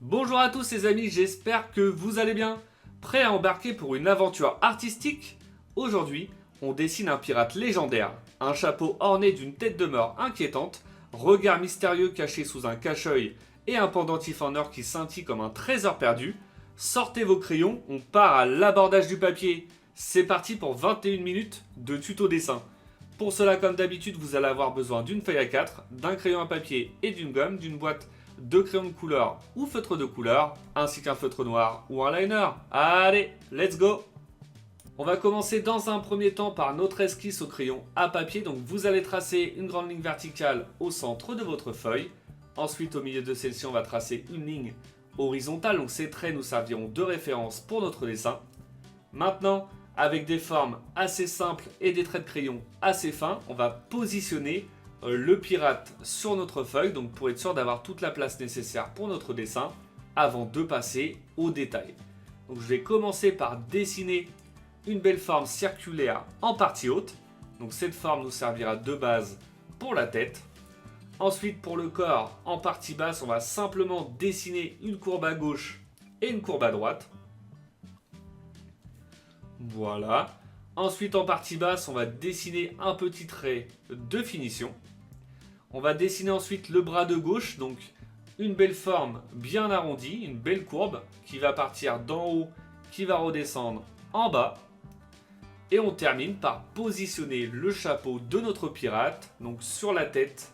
Bonjour à tous les amis, j'espère que vous allez bien. Prêts à embarquer pour une aventure artistique? Aujourd'hui, on dessine un pirate légendaire, un chapeau orné d'une tête de mort inquiétante, regard mystérieux caché sous un cache-œil et un pendentif en or qui scintille comme un trésor perdu. Sortez vos crayons, on part à l'abordage du papier. C'est parti pour 21 minutes de tuto dessin. Pour cela, comme d'habitude, vous allez avoir besoin d'une feuille à 4, d'un crayon à papier et d'une gomme, d'une boîte de crayons de couleur ou feutre de couleur, ainsi qu'un feutre noir ou un liner. Allez, let's go! On va commencer dans un premier temps par notre esquisse au crayon à papier. Donc vous allez tracer une grande ligne verticale au centre de votre feuille. Ensuite, au milieu de celle-ci, on va tracer une ligne horizontale. Donc ces traits nous serviront de référence pour notre dessin. Maintenant, avec des formes assez simples et des traits de crayon assez fins, on va positionner le pirate sur notre feuille, donc pour être sûr d'avoir toute la place nécessaire pour notre dessin avant de passer au détail. Donc je vais commencer par dessiner une belle forme circulaire en partie haute. Donc cette forme nous servira de base pour la tête. Ensuite, pour le corps, en partie basse, on va simplement dessiner une courbe à gauche et une courbe à droite. Voilà. Ensuite, en partie basse, on va dessiner un petit trait de finition. On va dessiner ensuite le bras de gauche, donc une belle forme bien arrondie, une belle courbe qui va partir d'en haut, qui va redescendre en bas. Et on termine par positionner le chapeau de notre pirate, donc sur la tête.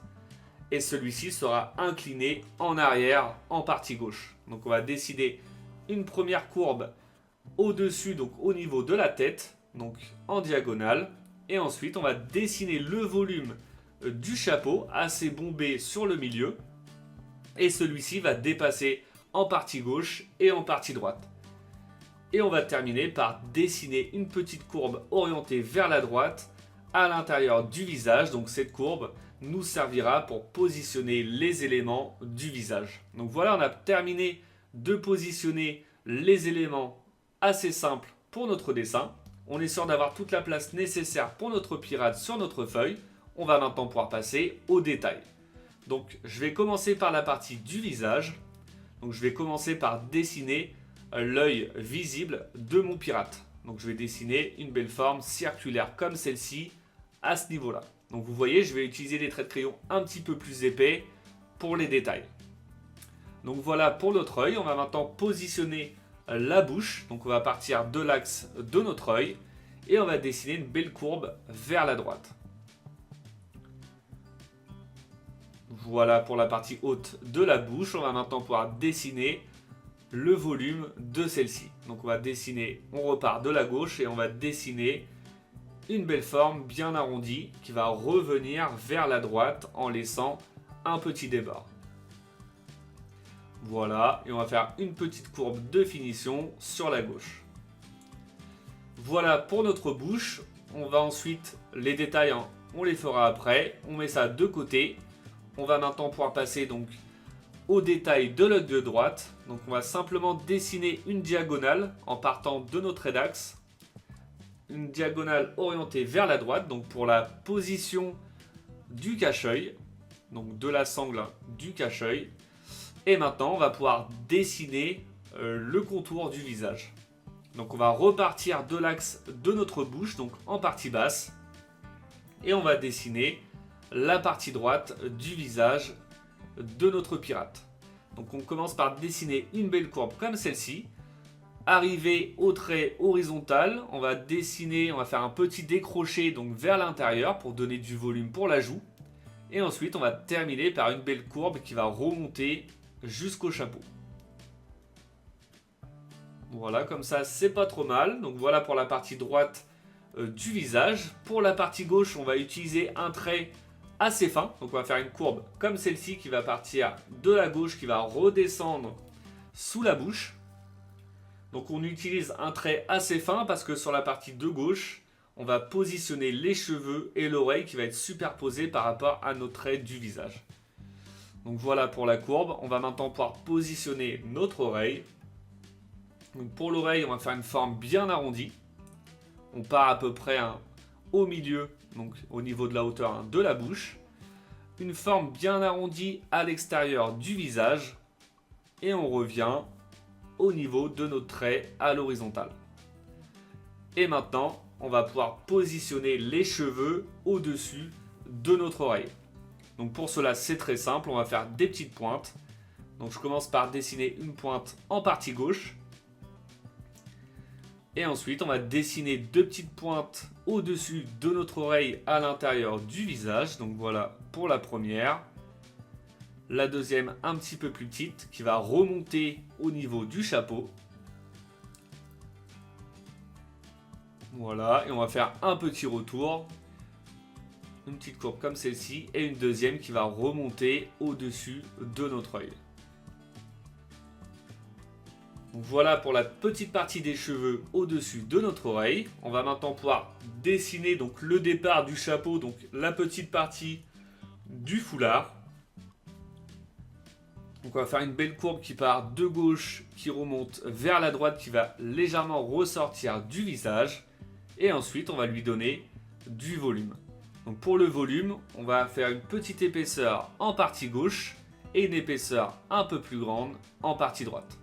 Et celui-ci sera incliné en arrière en partie gauche. Donc on va dessiner une première courbe au-dessus, donc au niveau de la tête, donc en diagonale. Et ensuite on va dessiner le volume du chapeau assez bombé sur le milieu. Et celui-ci va dépasser en partie gauche et en partie droite. Et on va terminer par dessiner une petite courbe orientée vers la droite à l'intérieur du visage. Donc cette courbe nous servira pour positionner les éléments du visage. Donc voilà, on a terminé de positionner les éléments assez simples pour notre dessin. On est sûr d'avoir toute la place nécessaire pour notre pirate sur notre feuille. On va maintenant pouvoir passer au détail. Donc je vais commencer par la partie du visage. Donc je vais commencer par dessiner l'œil visible de mon pirate. Donc je vais dessiner une belle forme circulaire comme celle-ci à ce niveau-là. Donc vous voyez, je vais utiliser des traits de crayon un petit peu plus épais pour les détails. Donc voilà pour notre œil. On va maintenant positionner la bouche. Donc on va partir de l'axe de notre œil et on va dessiner une belle courbe vers la droite. Voilà pour la partie haute de la bouche. On va maintenant pouvoir dessiner le volume de celle-ci. Donc on va dessiner, on repart de la gauche et on va dessiner une belle forme bien arrondie qui va revenir vers la droite en laissant un petit débord. Voilà, et on va faire une petite courbe de finition sur la gauche. Voilà pour notre bouche. On va ensuite, les détails, on les fera après. On met ça de côté. On va maintenant pouvoir passer donc au détail de l'œil de droite. Donc on va simplement dessiner une diagonale en partant de notre trait d'axe. Une diagonale orientée vers la droite, donc pour la position du cache-œil, donc de la sangle du cache-œil. Et maintenant, on va pouvoir dessiner le contour du visage. Donc on va repartir de l'axe de notre bouche, donc en partie basse. Et on va dessiner la partie droite du visage de notre pirate. Donc on commence par dessiner une belle courbe comme celle-ci. Arrivé au trait horizontal, on va dessiner, on va faire un petit décroché donc vers l'intérieur pour donner du volume pour la joue. Et ensuite, on va terminer par une belle courbe qui va remonter jusqu'au chapeau. Voilà, comme ça, c'est pas trop mal. Donc voilà pour la partie droite du visage. Pour la partie gauche, on va utiliser un trait assez fin. Donc on va faire une courbe comme celle-ci qui va partir de la gauche, qui va redescendre sous la bouche. Donc on utilise un trait assez fin parce que sur la partie de gauche, on va positionner les cheveux et l'oreille qui va être superposée par rapport à nos traits du visage. Donc voilà pour la courbe. On va maintenant pouvoir positionner notre oreille. Donc pour l'oreille, on va faire une forme bien arrondie. On part à peu près au milieu, donc au niveau de la hauteur de la bouche. Une forme bien arrondie à l'extérieur du visage. Et on revient au niveau de notre trait à l'horizontale. Et maintenant, on va pouvoir positionner les cheveux au-dessus de notre oreille. Donc pour cela, c'est très simple, on va faire des petites pointes. Donc je commence par dessiner une pointe en partie gauche. Et ensuite, on va dessiner deux petites pointes au-dessus de notre oreille à l'intérieur du visage. Donc voilà pour la première. La deuxième un petit peu plus petite qui va remonter au niveau du chapeau. Voilà, et on va faire un petit retour. Une petite courbe comme celle-ci et une deuxième qui va remonter au-dessus de notre œil. Donc voilà pour la petite partie des cheveux au-dessus de notre oreille. On va maintenant pouvoir dessiner donc le départ du chapeau, donc la petite partie du foulard. Donc on va faire une belle courbe qui part de gauche, qui remonte vers la droite, qui va légèrement ressortir du visage. Et ensuite on va lui donner du volume. Donc pour le volume, on va faire une petite épaisseur en partie gauche et une épaisseur un peu plus grande en partie droite.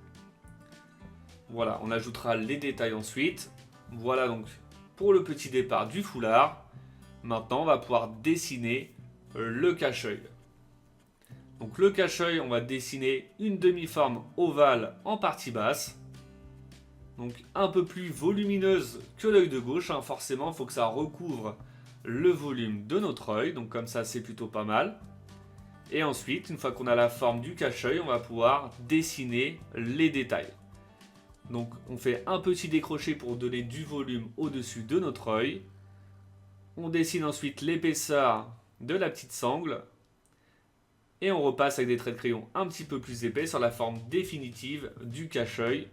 Voilà, on ajoutera les détails ensuite. Voilà donc pour le petit départ du foulard. Maintenant, on va pouvoir dessiner le cache-œil. Donc le cache-œil, on va dessiner une demi-forme ovale en partie basse. Donc un peu plus volumineuse que l'œil de gauche. Forcément, il faut que ça recouvre le volume de notre œil. Donc comme ça, c'est plutôt pas mal. Et ensuite, une fois qu'on a la forme du cache-œil, on va pouvoir dessiner les détails. Donc on fait un petit décroché pour donner du volume au-dessus de notre œil. On dessine ensuite l'épaisseur de la petite sangle. Et on repasse avec des traits de crayon un petit peu plus épais sur la forme définitive du cache-œil.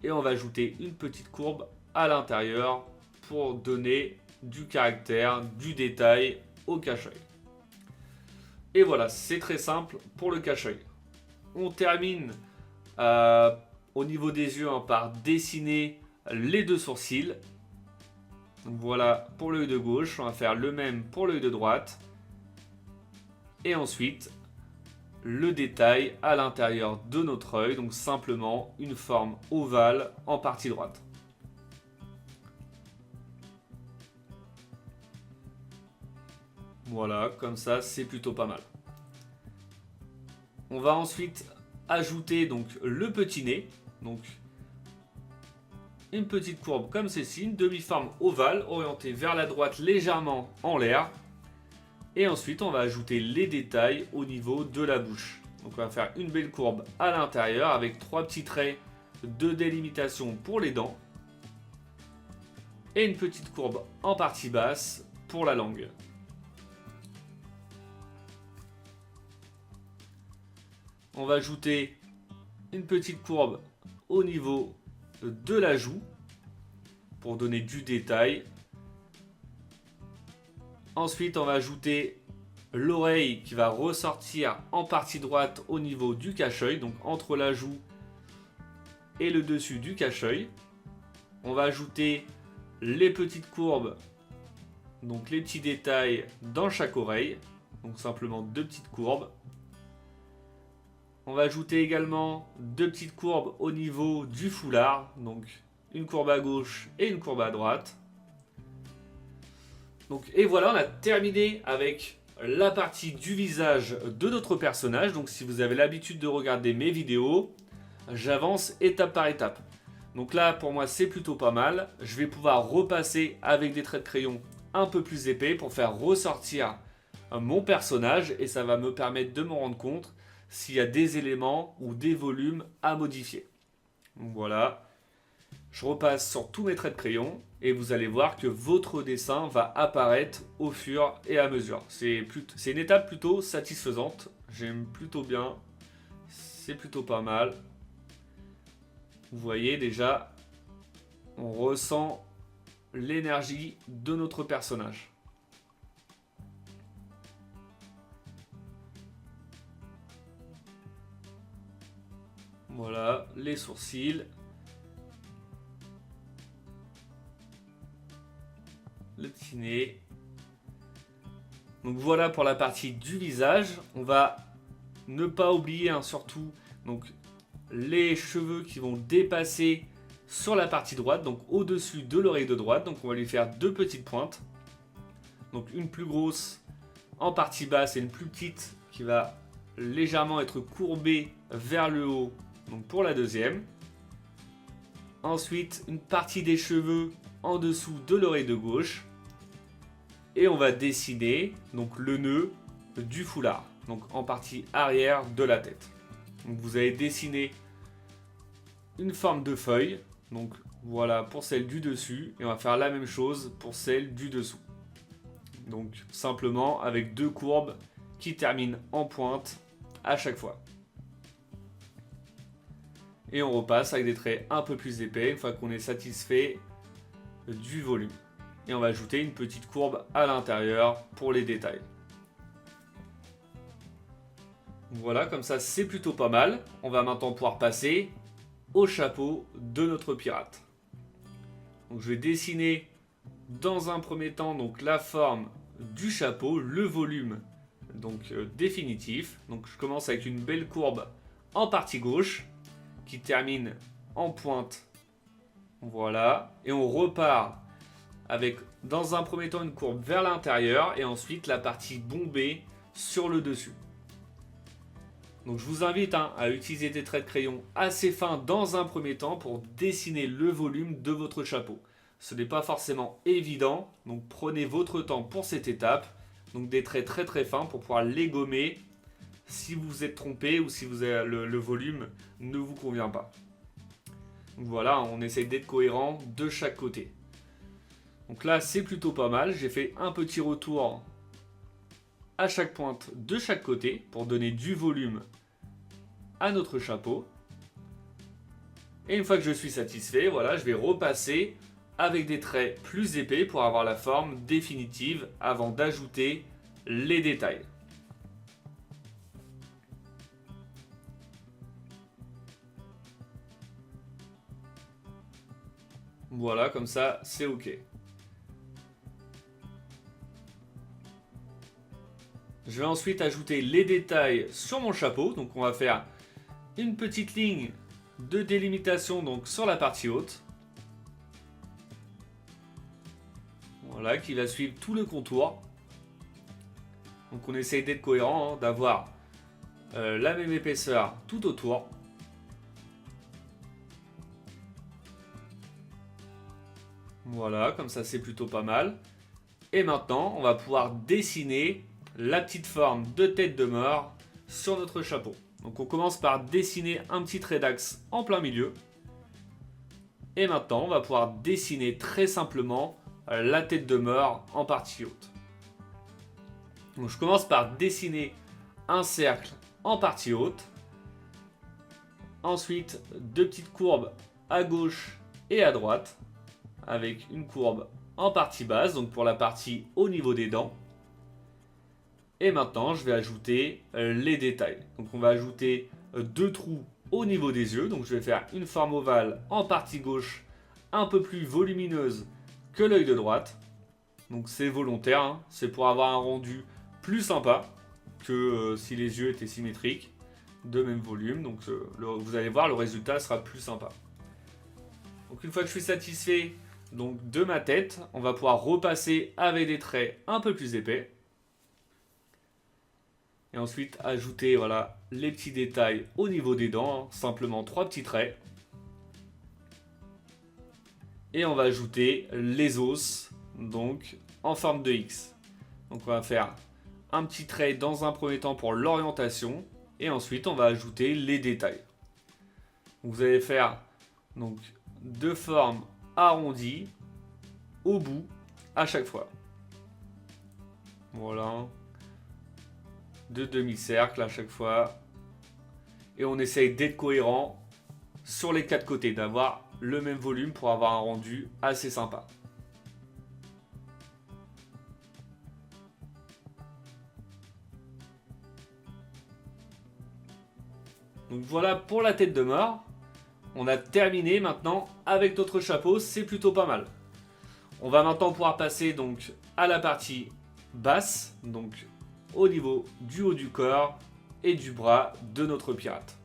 Et on va ajouter une petite courbe à l'intérieur pour donner du caractère, du détail au cache-œil. Et voilà, c'est très simple pour le cache-œil. On termine au niveau des yeux par dessiner les deux sourcils. Donc voilà pour l'œil de gauche, on va faire le même pour l'œil de droite. Et ensuite, le détail à l'intérieur de notre œil, donc simplement une forme ovale en partie droite. Voilà, comme ça, c'est plutôt pas mal. On va ensuite ajouter donc le petit nez. Donc une petite courbe comme ceci, une demi-forme ovale orientée vers la droite légèrement en l'air. Et ensuite, on va ajouter les détails au niveau de la bouche. Donc on va faire une belle courbe à l'intérieur avec trois petits traits de délimitation pour les dents. Et une petite courbe en partie basse pour la langue. On va ajouter une petite courbe au niveau de la joue pour donner du détail. Ensuite, on va ajouter l'oreille qui va ressortir en partie droite au niveau du cache-œil, donc entre la joue et le dessus du cache-œil. On va ajouter les petites courbes, donc les petits détails dans chaque oreille, donc simplement deux petites courbes. On va ajouter également deux petites courbes au niveau du foulard, donc une courbe à gauche et une courbe à droite. Donc, et voilà, on a terminé avec la partie du visage de notre personnage. Donc si vous avez l'habitude de regarder mes vidéos, j'avance étape par étape. Donc là, pour moi, c'est plutôt pas mal. Je vais pouvoir repasser avec des traits de crayon un peu plus épais pour faire ressortir mon personnage et ça va me permettre de me rendre compte s'il y a des éléments ou des volumes à modifier. Donc voilà, je repasse sur tous mes traits de crayon et vous allez voir que votre dessin va apparaître au fur et à mesure. C'est une étape plutôt satisfaisante, j'aime plutôt bien, c'est plutôt pas mal. Vous voyez déjà, on ressent l'énergie de notre personnage. Voilà, les sourcils. Le petit nez. Donc voilà pour la partie du visage. On va ne pas oublier surtout donc les cheveux qui vont dépasser sur la partie droite, donc au-dessus de l'oreille de droite. Donc on va lui faire deux petites pointes. Donc une plus grosse en partie basse et une plus petite qui va légèrement être courbée vers le haut, donc pour la deuxième. Ensuite, une partie des cheveux en dessous de l'oreille de gauche. Et on va dessiner donc le nœud du foulard, donc en partie arrière de la tête. Donc vous allez dessiner une forme de feuille, donc voilà pour celle du dessus, et on va faire la même chose pour celle du dessous. Donc simplement avec deux courbes qui terminent en pointe à chaque fois. Et on repasse avec des traits un peu plus épais une fois qu'on est satisfait du volume. Et on va ajouter une petite courbe à l'intérieur pour les détails. Voilà, comme ça c'est plutôt pas mal. On va maintenant pouvoir passer au chapeau de notre pirate. Donc je vais dessiner dans un premier temps donc la forme du chapeau, le volume donc définitif. Donc je commence avec une belle courbe en partie gauche qui termine en pointe. Voilà, et on repart avec dans un premier temps une courbe vers l'intérieur et ensuite la partie bombée sur le dessus. Donc je vous invite à utiliser des traits de crayon assez fins dans un premier temps pour dessiner le volume de votre chapeau. Ce n'est pas forcément évident, donc prenez votre temps pour cette étape. Donc des traits très très fins pour pouvoir les gommer si vous vous êtes trompé ou si le volume ne vous convient pas. Donc voilà, on essaye d'être cohérent de chaque côté. Donc là c'est plutôt pas mal, j'ai fait un petit retour à chaque pointe de chaque côté pour donner du volume à notre chapeau. Et une fois que je suis satisfait, voilà, je vais repasser avec des traits plus épais pour avoir la forme définitive avant d'ajouter les détails. Voilà, comme ça c'est ok. Je vais ensuite ajouter les détails sur mon chapeau. Donc on va faire une petite ligne de délimitation donc sur la partie haute. Voilà, qui va suivre tout le contour. Donc on essaye d'être cohérent, d'avoir la même épaisseur tout autour. Voilà, comme ça c'est plutôt pas mal. Et maintenant, on va pouvoir dessiner la petite forme de tête de mort sur notre chapeau. Donc on commence par dessiner un petit trait d'axe en plein milieu. Et maintenant, on va pouvoir dessiner très simplement la tête de mort en partie haute. Donc je commence par dessiner un cercle en partie haute. Ensuite, deux petites courbes à gauche et à droite, avec une courbe en partie basse, donc pour la partie au niveau des dents. Et maintenant, je vais ajouter les détails. Donc on va ajouter deux trous au niveau des yeux. Donc je vais faire une forme ovale en partie gauche, un peu plus volumineuse que l'œil de droite. Donc c'est volontaire, hein. C'est pour avoir un rendu plus sympa que si les yeux étaient symétriques, de même volume. Donc vous allez voir, le résultat sera plus sympa. Donc une fois que je suis satisfait donc, de ma tête, on va pouvoir repasser avec des traits un peu plus épais. Et ensuite ajouter voilà, les petits détails au niveau des dents, hein, simplement 3 petits traits. Et on va ajouter les os, donc en forme de X. Donc on va faire un petit trait dans un premier temps pour l'orientation, et ensuite on va ajouter les détails. Donc, vous allez faire donc, deux formes arrondies au bout à chaque fois. Voilà. De demi-cercle à chaque fois. Et on essaye d'être cohérent sur les quatre côtés, d'avoir le même volume pour avoir un rendu assez sympa. Donc voilà pour la tête de mort. On a terminé maintenant avec notre chapeau, c'est plutôt pas mal. On va maintenant pouvoir passer donc à la partie basse, donc au niveau du haut du corps et du bras de notre pirate.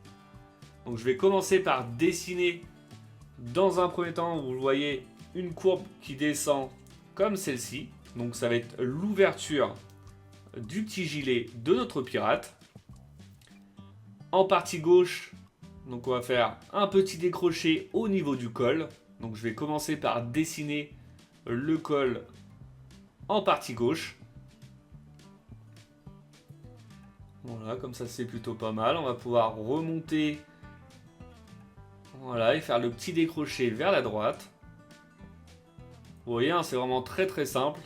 Donc je vais commencer par dessiner dans un premier temps, vous le voyez, une courbe qui descend comme celle-ci. Donc ça va être l'ouverture du petit gilet de notre pirate. En partie gauche, donc on va faire un petit décroché au niveau du col. Donc je vais commencer par dessiner le col en partie gauche. Voilà, comme ça c'est plutôt pas mal. On va pouvoir remonter, voilà, et faire le petit décroché vers la droite. Vous voyez, hein, c'est vraiment très très simple.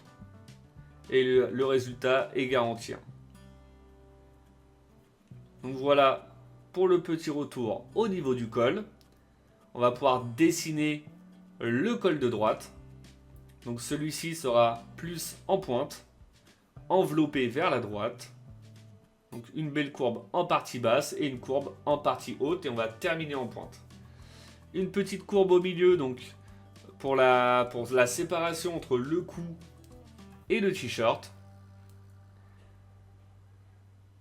Et le résultat est garanti. Donc voilà pour le petit retour au niveau du col. On va pouvoir dessiner le col de droite. Donc celui-ci sera plus en pointe, enveloppé vers la droite. Donc une belle courbe en partie basse et une courbe en partie haute, et on va terminer en pointe. Une petite courbe au milieu, donc pour la séparation entre le cou et le t-shirt.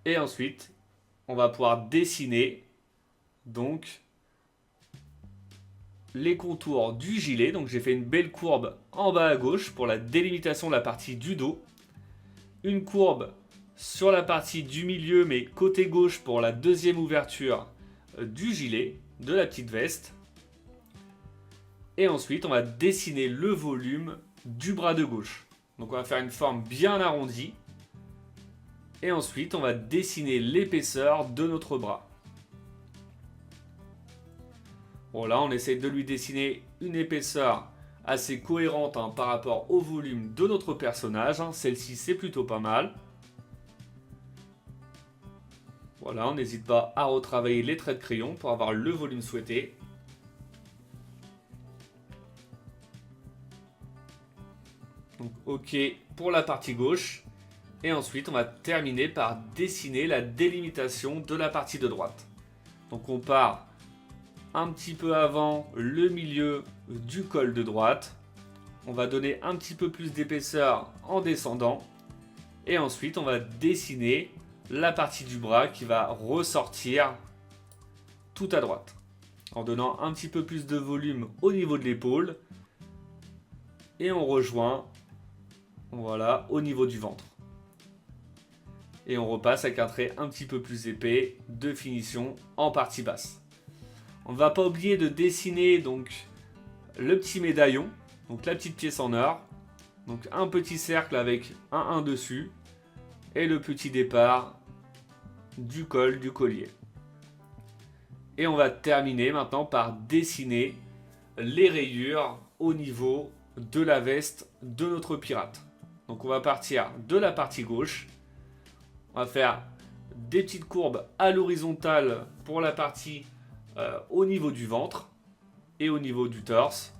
Et ensuite, on va pouvoir dessiner donc les contours du gilet. Donc j'ai fait une belle courbe en bas à gauche pour la délimitation de la partie du dos. Une courbe sur la partie du milieu, mais côté gauche pour la deuxième ouverture du gilet, de la petite veste. Et ensuite, on va dessiner le volume du bras de gauche. Donc on va faire une forme bien arrondie. Et ensuite, on va dessiner l'épaisseur de notre bras. Bon, là, on essaie de lui dessiner une épaisseur assez cohérente par rapport au volume de notre personnage. Celle-ci, c'est plutôt pas mal. Voilà, on n'hésite pas à retravailler les traits de crayon pour avoir le volume souhaité. Donc, OK pour la partie gauche. Et ensuite, on va terminer par dessiner la délimitation de la partie de droite. Donc, on part un petit peu avant le milieu du col de droite. On va donner un petit peu plus d'épaisseur en descendant. Et ensuite, on va dessiner la partie du bras qui va ressortir tout à droite. En donnant un petit peu plus de volume au niveau de l'épaule. Et on rejoint, voilà, au niveau du ventre. Et on repasse avec un trait un petit peu plus épais de finition en partie basse. On ne va pas oublier de dessiner donc le petit médaillon, donc la petite pièce en or. Donc un petit cercle avec un 1 dessus et le petit départ du col du collier. Et on va terminer maintenant par dessiner les rayures au niveau de la veste de notre pirate. Donc on va partir de la partie gauche. On va faire des petites courbes à l'horizontale pour la partie au niveau du ventre et au niveau du torse.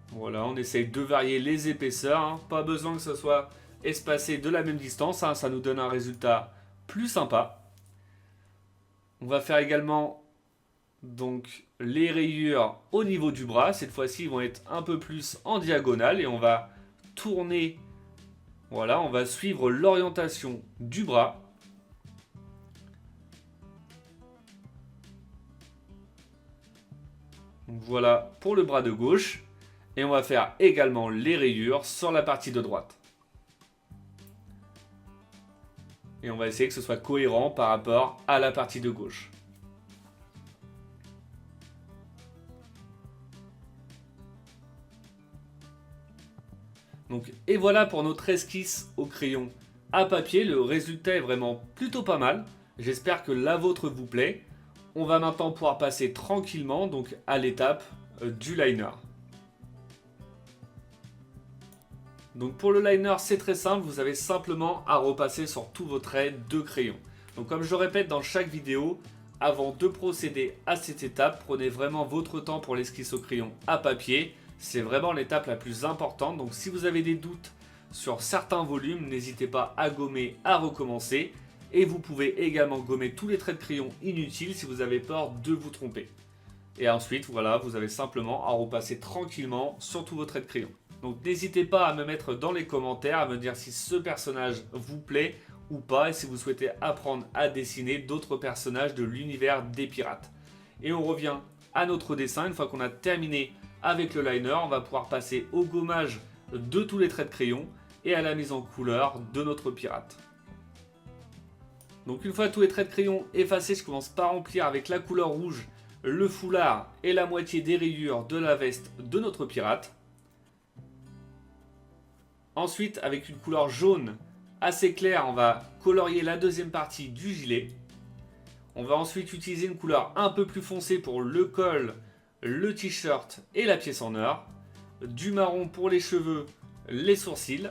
Voilà, on essaye de varier les épaisseurs. Pas besoin que ce soit espacé de la même distance. Ça nous donne un résultat plus sympa. On va faire également donc les rayures au niveau du bras. Cette fois-ci, ils vont être un peu plus en diagonale et on va tourner. Voilà, on va suivre l'orientation du bras. Donc voilà pour le bras de gauche. Et on va faire également les rayures sur la partie de droite. Et on va essayer que ce soit cohérent par rapport à la partie de gauche. Donc, et voilà pour notre esquisse au crayon à papier. Le résultat est vraiment plutôt pas mal. J'espère que la vôtre vous plaît. On va maintenant pouvoir passer tranquillement donc, à l'étape du liner. Donc pour le liner, c'est très simple, vous avez simplement à repasser sur tous vos traits de crayon. Donc comme je le répète dans chaque vidéo, avant de procéder à cette étape, prenez vraiment votre temps pour l'esquisse au crayon à papier. C'est vraiment l'étape la plus importante. Donc si vous avez des doutes sur certains volumes, n'hésitez pas à gommer, à recommencer. Et vous pouvez également gommer tous les traits de crayon inutiles si vous avez peur de vous tromper. Et ensuite, voilà, vous avez simplement à repasser tranquillement sur tous vos traits de crayon. Donc n'hésitez pas à me mettre dans les commentaires, à me dire si ce personnage vous plaît ou pas, et si vous souhaitez apprendre à dessiner d'autres personnages de l'univers des pirates. Et on revient à notre dessin. Une fois qu'on a terminé avec le liner, on va pouvoir passer au gommage de tous les traits de crayon et à la mise en couleur de notre pirate. Donc une fois tous les traits de crayon effacés, je commence par remplir avec la couleur rouge le foulard et la moitié des rayures de la veste de notre pirate. Ensuite, avec une couleur jaune assez claire, on va colorier la deuxième partie du gilet. On va ensuite utiliser une couleur un peu plus foncée pour le col, le t-shirt et la pièce en or. Du marron pour les cheveux, les sourcils.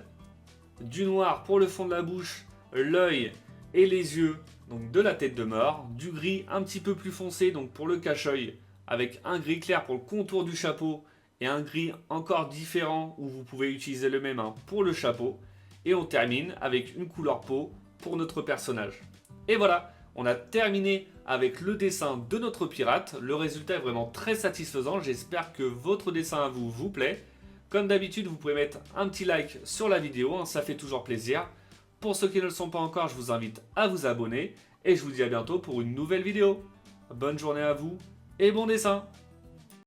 Du noir pour le fond de la bouche, l'œil et les yeux, donc de la tête de mort. Du gris un petit peu plus foncé, donc pour le cache-œil, avec un gris clair pour le contour du chapeau et un gris encore différent où vous pouvez utiliser le même pour le chapeau. Et on termine avec une couleur peau pour notre personnage. Et voilà, on a terminé avec le dessin de notre pirate. Le résultat est vraiment très satisfaisant. J'espère que votre dessin à vous plaît. Comme d'habitude, vous pouvez mettre un petit like sur la vidéo, ça fait toujours plaisir. Pour ceux qui ne le sont pas encore, je vous invite à vous abonner. Et je vous dis à bientôt pour une nouvelle vidéo. Bonne journée à vous et bon dessin!